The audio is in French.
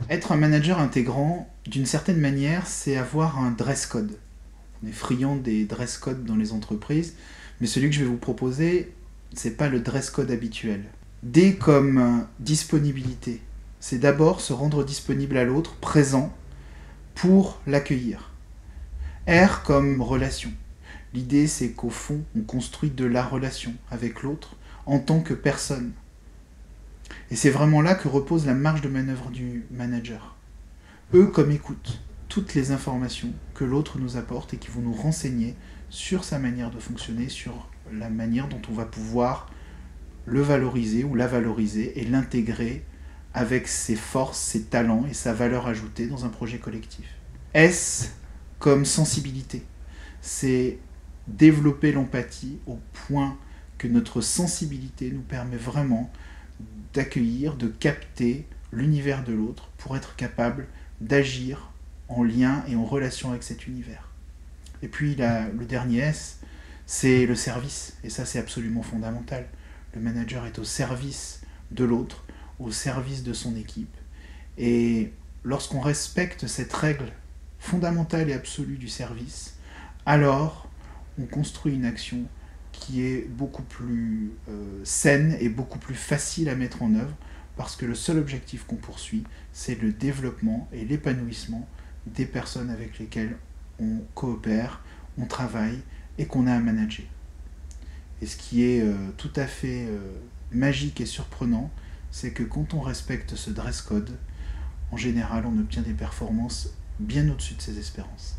Être un manager intégrant, d'une certaine manière, c'est avoir un dress code. On est friand des dress codes dans les entreprises, mais celui que je vais vous proposer, c'est pas le dress code habituel. D comme disponibilité. C'est d'abord se rendre disponible à l'autre, présent, pour l'accueillir. R comme relation. L'idée, c'est qu'au fond, on construit de la relation avec l'autre en tant que personne. Et c'est vraiment là que repose la marge de manœuvre du manager. E comme écoute. Toutes les informations que l'autre nous apporte et qui vont nous renseigner sur sa manière de fonctionner, sur la manière dont on va pouvoir le valoriser ou la valoriser et l'intégrer avec ses forces, ses talents et sa valeur ajoutée dans un projet collectif. S comme sensibilité. C'est développer l'empathie au point que notre sensibilité nous permet vraiment d'accueillir, de capter l'univers de l'autre pour être capable d'agir en lien et en relation avec cet univers. Et puis le dernier S, c'est le service. Et ça, c'est absolument fondamental. Le manager est au service de l'autre, au service de son équipe. Et lorsqu'on respecte cette règle fondamentale et absolue du service, alors on construit une action qui est beaucoup plus saine et beaucoup plus facile à mettre en œuvre, parce que le seul objectif qu'on poursuit, c'est le développement et l'épanouissement des personnes avec lesquelles on coopère, on travaille et qu'on a à manager. Et ce qui est tout à fait magique et surprenant, c'est que quand on respecte ce dress code, en général, on obtient des performances bien au-dessus de ses espérances.